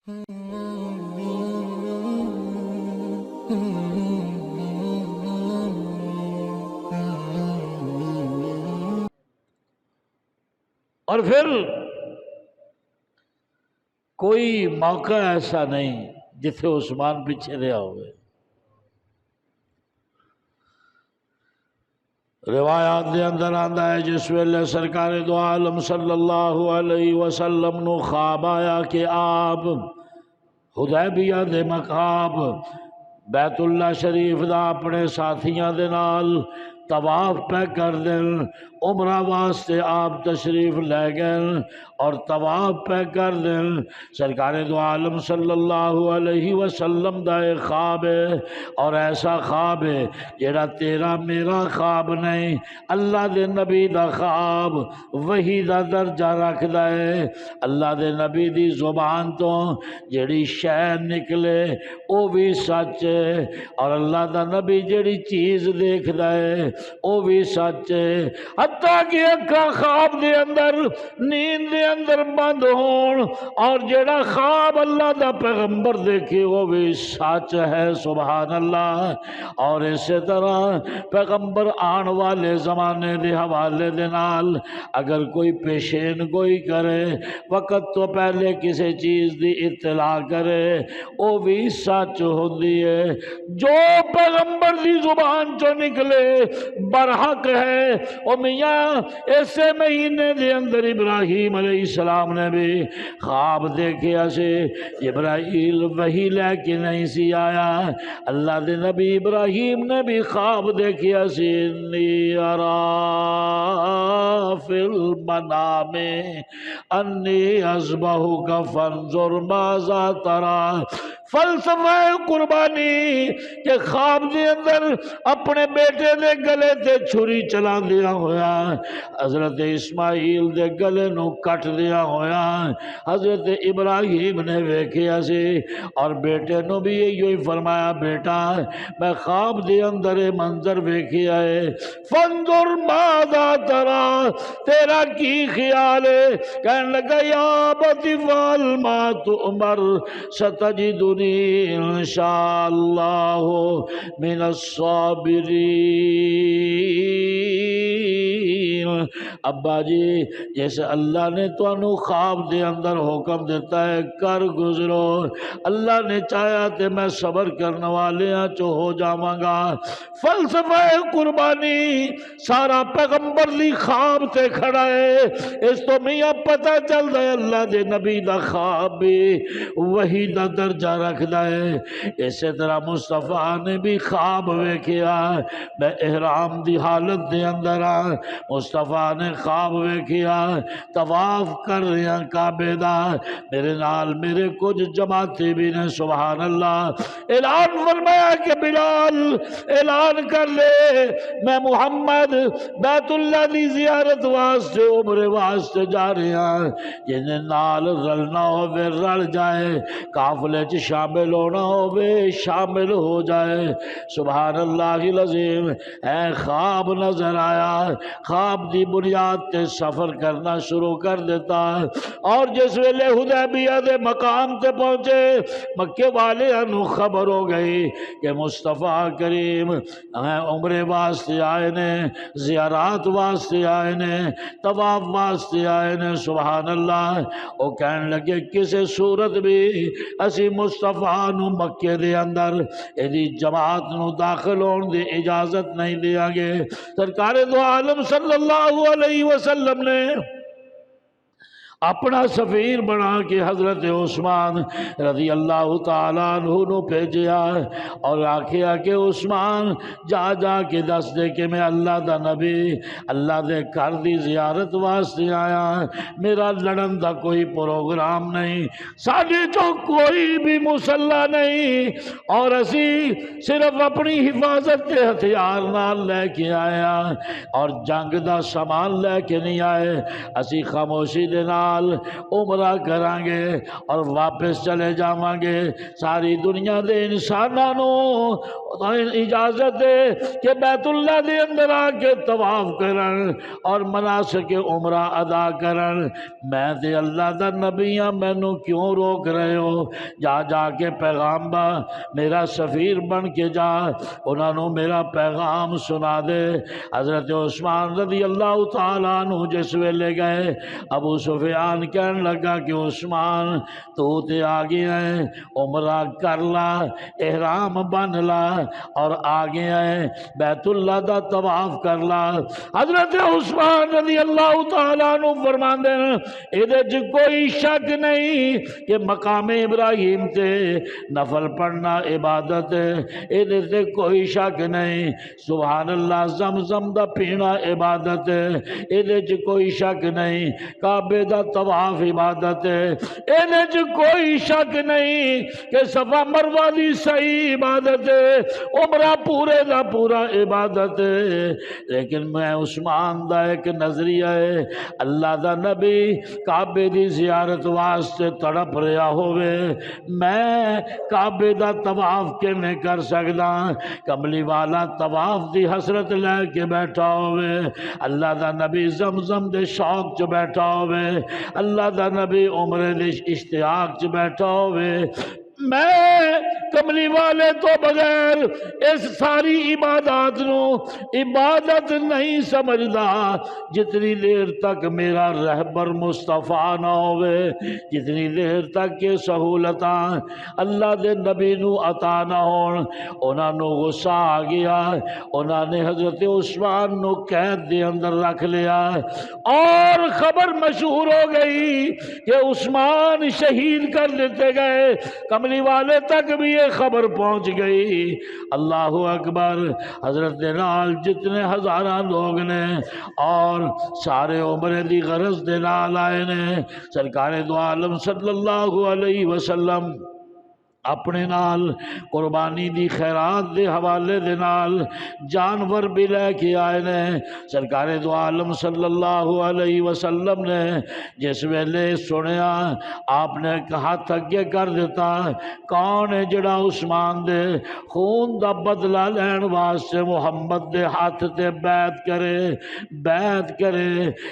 اور پھر کوئی موقع ایسا نہیں جتھے عثمان پیچھے رہا ہوئے۔ روایات دے اندر آندا ہے جس ویلے سرکار دو عالم صلی اللہ علیہ وسلم نو خواب آیا کہ آپ حدیبیہ دے مقام بیت اللہ شریف دا اپنے ساتھیاں دے نال طواف پہ کر دیں، عمرہ واسطے آپ تشریف لے گئے اور طواف پہ کر دیں۔ سرکار دو عالم صلی اللہ علیہ وسلم دا ایک خواب ہے، اور ایسا خواب ہے جیڑا تیرا میرا خواب نہیں، اللہ دے نبی دا خواب وحی دا درجہ رکھدا ہے۔ اللہ دے نبی دی زبان تو جیڑی شے نکلے او بھی سچ ہے، اور اللہ دا نبی جیڑی چیز دیکھدا ہے او بھی سچ ہے، حتیٰ کہ اکھاں خواب دے اندر نیند دے اندر بند ہون، اور جیڑا خواب اللہ دا پیغمبر دیکھے وہ بھی سچ ہے، سبحان اللہ۔ اور اسی طرح پیغمبر آن والے زمانے دے حوالے دے نال اگر کوئی پیشین گوئی کرے، وقت تو پہلے کسی چیز دی اطلاع کرے، وہ بھی سچ ہوندی ہے۔ جو پیغمبر دی زبان چو نکلے برحق ہے۔ او میاں ایسے مہینے دے اندر ابراہیم علیہ السلام نے بھی خواب دیکھیا سے، جبرائیل وحی لے کے نہیں سی آیا، اللہ دے نبی ابراہیم نے بھی خواب دیکھیا سے، انی ارا فی المنام انی اذبحک فانظر ماذا تری۔ فلسفہ قربانی کہ خواب دے اندر اپنے بیٹے دے گلے تے چھری چلا دیا ہویا، حضرت اسماعیل دے گلے نو کٹ دیا ہویا، حضرت ابراہیم نے ویکھیا سی، اور بیٹے نو بھی یہی فرمایا، بیٹا میں خواب دے اندر منظر ویکھیا ہے، فانظر ماذا تری، تیرا کی خیال ہے؟ کہنے لگا یا ابت افعل ما تؤمر ستجدنی انشاءاللہ من الصابرین۔ ابا جی جیسے اللہ نے تو انو خواب دے اندر حکم دیتا ہے کر گزرو، اللہ نے چاہیا تے میں صبر کرنے والیاں چو ہو جاواں گا۔ فلسفہ قربانی سارا پیغمبر دی خواب تے کھڑا ہے، اس تو میاں پتہ چل ہے اللہ دے نبی دا خواب بھی وحی دا درجہ رکھدا ہے۔ اسی طرح مصطفیٰ نے بھی خواب ویکھیا، میں احرام دی حالت دے اندر مصطفیٰ نے خواب ویکھیا، طواف کر رہا کعبے دا، میرے نال میرے کچھ جماعتی بھی نے، سبحان اللہ۔ اعلان فرمایا کہ بلال اعلان کر لے میں محمد بیت اللہ دی زیارت واسطے عمرے واسطے جا رہا، جنہیں نال رلنا ہوئے رل جائے، قافلے چ شامل ہونا ہوئے شامل ہو جائے۔ سبحان اللہ العظیم۔ اے خواب نظر آیا، خواب دی بنیاد تے سفر کرنا شروع کر دیتا، اور جس ویلے حدیبیہ دے مقام تے پہنچے، مکے والے انو خبر ہو گئی کہ مصطفیٰ کریم عمرے واسطے آئے نے، زیارات واسطے آئے نے، طواف واسطے آئے نے، سبحان اللہ۔ وہ کہنے لگے کسی صورت بھی اسی مصطفیٰ نو مکے دے اندر ایدی جماعت نو داخل ہون دی اجازت نہیں دیا گے۔ سرکار دو عالم صلی اللہ علیہ وسلم نے اپنا سفیر بنا کے حضرت عثمان رضی اللہ تعالیٰ عنہ نو بھیجیا، اور آکھیا کہ عثمان جا جا کے دس دے کہ میں اللہ دا نبی اللہ دے گھر دی زیارت واسطے آیا، میرا لڑن دا کوئی پروگرام نہیں، ساڈے تو کوئی بھی مسلح نہیں، اور اسی صرف اپنی حفاظت کے ہتھیار نال لے کے آیا، اور جنگ دا سامان لے کے نہیں آئے، اسی خاموشی دے نال نال عمرہ کران گے اور واپس چلے جاواں گے۔ ساری دنیا دے انساناں نوں اجازت ہے کہ بیت اللہ دے اندر آ کے طواف کرن اور مناسک عمرہ ادا کرن۔ میں تے اللہ دا نبی ہاں، مینوں کیوں روک رہے ہو؟ جا جا کے پیغام با، میرا سفیر بن کے جا، انہاں نوں میرا پیغام سنا دے۔ حضرت عثمان رضی اللہ تعالیٰ عنہ جس ویلے گئے، ابو سفیان کہنے لگا کہ عثمان تو تے آ گیا ہے، عمرہ کر لا، احرام بن لا اور آگے آئے بیت اللہ دا طواف کر لا۔ حضرت عثمان رضی اللہ تعالیٰ عنہ فرماندے ہیں اے دے کوئی شک نہیں کہ مقام ابراہیم تے نفل پڑھنا عبادت ہے، اے دے کوئی شک نہیں۔ سبحان اللہ، زمزم دا پینا عبادت ہے، اے دے کوئی شک نہیں۔ کعبے دا طواف عبادت ہے، اے دے کوئی شک نہیں کہ صفا مروہ دی صحیح عبادت ہے، عمرہ پورے دا پورا عبادت ہے۔ لیکن میں عثمان دا ایک نظریہ ہے، اللہ دا نبی کعبے دی زیارت واسطے تڑپ رہا ہوئے، میں کعبے دا طواف کے میں کر سکدا؟ کملی والا طواف دی حسرت لے کے بیٹھا ہوئے، اللہ دا نبی زمزم دے شوق چ بیٹھا ہوئے، اللہ دا نبی عمرے دے اشتیاق چ بیٹھا ہوئے، میں کملی والے تو بغیر اس ساری عبادات نو عبادت نہیں سمجھدا جتنی دیر تک میرا رہبر مصطفیٰ نہ ہوئے، جتنی دیر تک یہ سہولتاں اللہ دے نبی نو عطا نہ ہون۔ انہاں نو غصہ آ گیا، انہاں نے حضرت عثمان نو قید دے اندر رکھ لیا اور خبر مشہور ہو گئی کہ عثمان شہید کر دیتے گئے، کملی والے تک بھی یہ خبر پہنچ گئی۔ اللہ اکبر، حضرت نال جتنے ہزاراں لوگ نے اور سارے عمرے دی غرض دے نال آئے نے، سرکار دو عالم صلی اللہ علیہ وسلم اپنے نال قربانی دی خیرات دے حوالے دے نال جانور بھی لے کے آئے نے۔ سرکار دو عالم صلی اللہ علیہ وسلم نے جس ویلے سنیا، آپ نے ہاتھ اگے کر دیتا، کون ہے جڑا عثمان دے خون دا بدلہ لین واسطے محمد دے ہاتھ تے بیعت کرے۔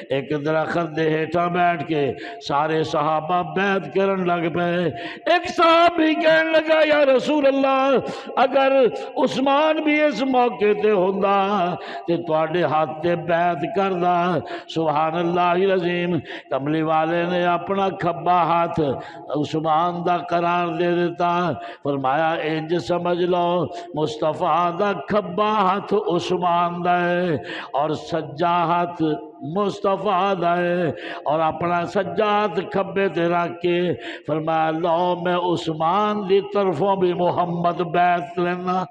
ایک درخت دے ہیٹھاں بیٹھ کے سارے صحابہ بیعت کرن لگ پئے۔ ایک صحابی کہنے لگا یا رسول اللہ، اگر عثمان بھی اس موقع تے ہوندا تے تواڈے ہاتھ تے بیعت کردا۔ سبحان اللہ العظیم، کملی والے نے اپنا کھبا ہاتھ عثمان دا قرار دے دیتا، فرمایا انج سمجھ لو مصطفیٰ دا کھبا ہاتھ عثمان دا ہے اور سجا ہاتھ مصطفیٰ دا ہے، اور اپنا سجاد کھبے تے رکھ کے فرمایا لو میں عثمان دی طرفوں بھی محمد بیعت لینا۔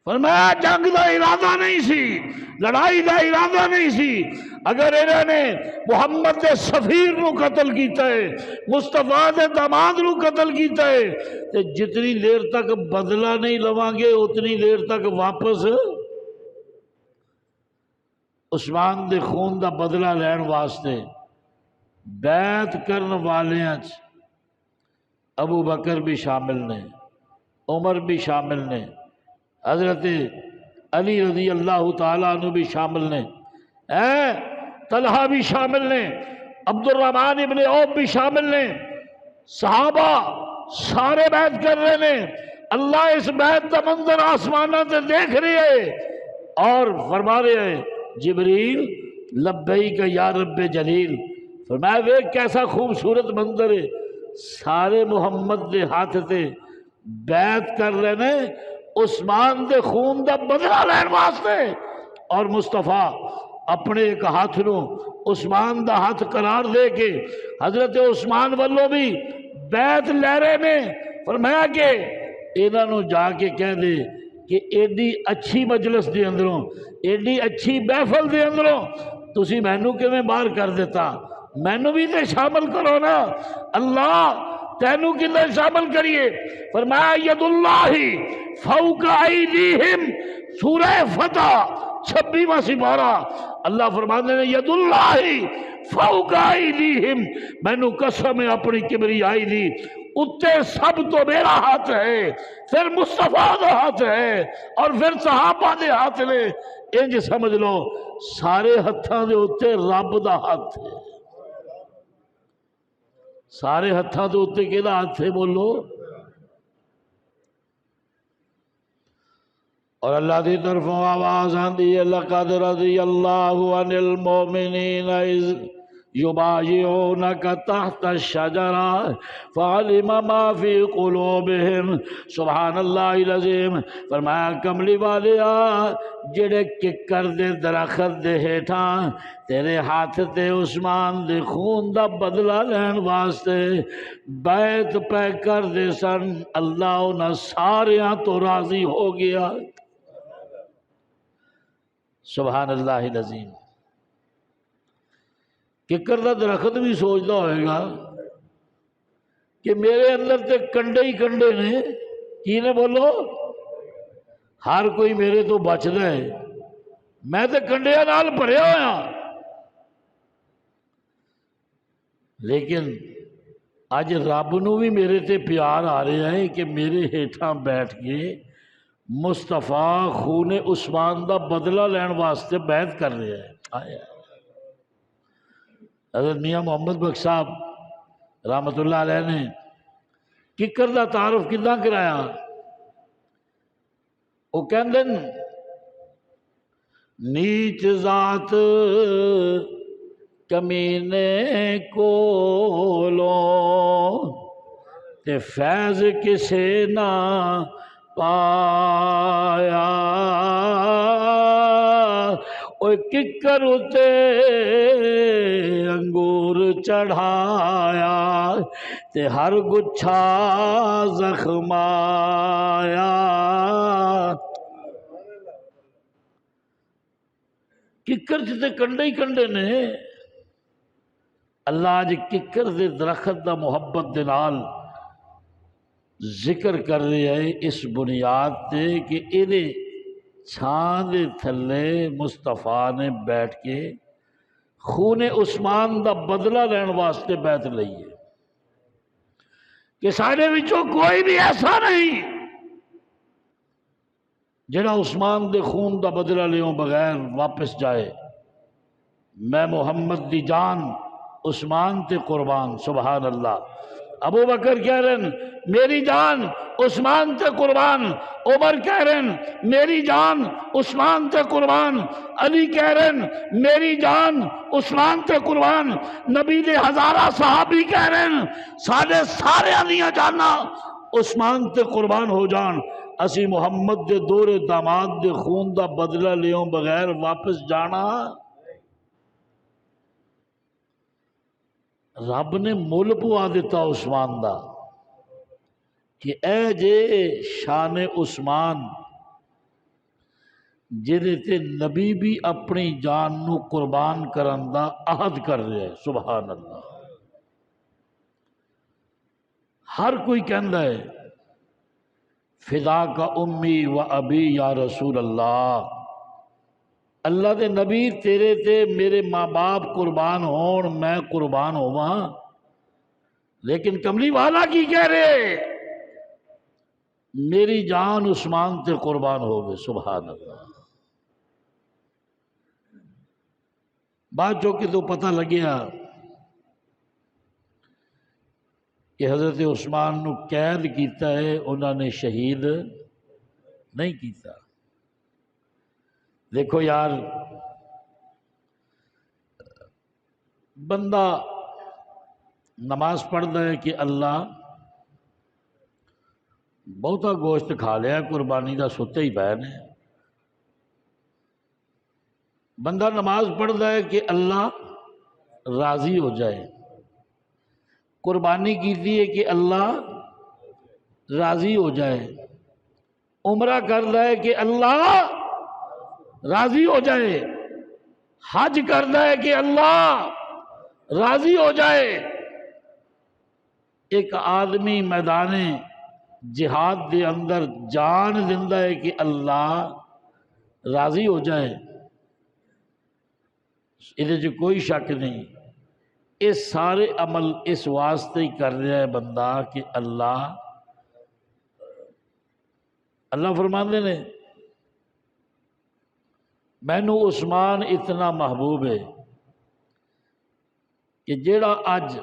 فرمایا جنگ دا ارادہ نہیں سی، لڑائی دا ارادہ نہیں سی، اگر انہوں نے محمد دے سفیر نو قتل کیتا ہے، مصطفیٰ دے داماد نو قتل کیتا ہے، تو جتنی دیر تک بدلہ نہیں لواں گے اتنی دیر تک واپس عثمان دے خون دا بدلہ لین واسطے بیعت کرن والیاں ابو بکر بھی شامل نے، عمر بھی شامل نے، حضرت علی رضی اللہ تعالیٰ عنہ بھی شامل نے، طلحہ بھی شامل نے، عبد الرحمن ابن عوف بھی شامل نے، صحابہ سارے بیعت کر رہے ہیں۔ اللہ اس بیعت کا منظر آسمانہ سے دیکھ رہے ہیں اور فرما رہے ہیں جبریل لبیک یا رب جلیل، فرمایا وہ کیسا خوبصورت منظر ہے، سارے محمد دے ہاتھ تے بیعت کر رہے ہیں عثمان دے خون دا بدلہ لین واسطے، اور مصطفیٰ اپنے ایک ہاتھ نو عثمان دا ہاتھ قرار دے کے حضرت عثمان والوں بھی بیعت لے رہے نے۔ فرمایا کہ انہاں نو جا کے کہہ دے کہ ایڈی اچھی مجلس دے اندروں، ایڈی اچھی محفل دے اندروں تسی مینوں کیویں باہر کر دیتا، مینوں بھی تے شامل کرو نا، اللہ تینوں کدھر شامل کریے۔ فرمایا ید اللہ فوق ایدیہم سورہ فتح 26واں سپارہ اللہ فرماتے ہیں ید اللہ فوق ایدیہم، مینوں قسم ہے اپنی کبریائی دی اتنے سب تو میرا ہاتھ ہے، پھر مصطفیٰ دا ہاتھ ہے اور پھر صحابہ دے ہاتھ نے، انج سمجھ لو سارے ہتھاں دے اتنے رب دا ہاتھ ہے، سارے ہتھاں دے اتنے کہدا ہاتھ ہے بولو؟ اور اللہ دی طرفوں آواز آندی ہے لقد رضی اللہ عن المؤمنین اذ یبایعونک تحت الشجرہ فعلم ما فی قلوبہم، سبحان اللہ العظیم۔ فرمایا کملی والیا جڑے ککر دے درخت دے ہیٹھاں تیرے ہاتھ تے عثمان دے خون دا بدلہ لین واسطے بیعت پہ کر دے سن، اللہ انہاں ساریاں تو راضی ہو گیا۔ سبحان اللہ العظیم۔ ککر دا درخت بھی سوچتا ہوئے گا کہ میرے اندر تے کنڈے ہی کنڈے نے، کی نے بولو؟ ہر کوئی میرے تو بچدا ہے، میں تے کنڈیاں نال بھریا ہویا، لیکن اج رب نو بھی میرے تے پیار آ رہا ہے کہ میرے ہیٹھاں بیٹھ کے مصطفیٰ خون عثمان دا بدلہ لین واسطے بیعت کر رہے ہیں۔ آیا حضرت میاں محمد بخش صاحب رحمت اللہ علیہ نے ککر دا تعارف کداں کرایا؟ وہ کہندے نیچ ذات کمینے کولوں تے فیض کسے نہ پایا، اوہ ککر اتے انگور چڑھایا تے ہر گچھا زخمایا۔ ککر تے کنڈے ہی کنڈے نے، اللہ اج ککر دے درخت دا محبت دے نال ذکر کر رہے ہیں اس بنیاد تے کہ ایدے چھان دے تھلے مصطفیٰ نے بیٹھ کے خون عثمان دا بدلہ لین واسطے بیعت لئی ہے کہ سارے وچوں کوئی بھی ایسا نہیں جڑا عثمان دے خون دا بدلہ لیوں بغیر واپس جائے۔ میں محمد دی جان عثمان تے قربان، سبحان اللہ۔ ابو بکر کہہ رہے ہیں میری جان عثمان تے قربان، عمر کہہ رہے ہیں میری جان عثمان تے قربان، علی کہہ رہے ہیں میری جان عثمان تے قربان، نبی دے ہزارہ صحابی کہہ رہے ہیں سارے دیاں جانا عثمان تے قربان ہو جان، اسی محمد دے دور داماد دے خون دا بدلہ لیوں بغیر واپس جانا۔ رب نے مل پوا دیتا عثمان دا کہ اے جے شان عثمان جدے تے نبی بھی اپنی جان نو قربان کرن دا عہد کر رہے ہیں، سبحان اللہ۔ ہر کوئی کہندا ہے فدا کا امی و ابی یا رسول اللہ، اللہ دے نبی تیرے تے میرے ماں باپ قربان ہون میں قربان ہواں، لیکن کملی والا کی کہہ رہے میری جان عثمان تے قربان ہو گئے، سبحان اللہ۔ بات جو کہ تو پتہ لگیا کہ حضرت عثمان نو قید کیتا ہے، انہوں نے شہید نہیں کیتا۔ دیکھو یار بندہ نماز پڑھتا ہے کہ اللہ بہتا گوشت کھا لیا قربانی دا ستے ہی پے نے، بندہ نماز پڑھتا ہے کہ اللہ راضی ہو جائے، قربانی کیتی ہے کہ اللہ راضی ہو جائے، عمرہ کرتا ہے کہ اللہ راضی ہو جائے، حج کرتا ہے کہ اللہ راضی ہو جائے۔ ایک آدمی میدان جہاد دے اندر جان دیندا ہے کہ اللہ راضی ہو جائے، یہ کوئی شک نہیں۔ یہ سارے عمل اس واسطے ہی کر رہا ہے بندہ کہ اللہ فرماندے نے مینو عثمان اتنا محبوب ہے کہ جیڑا اج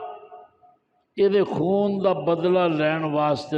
یہ خون دا بدلہ لین واسطے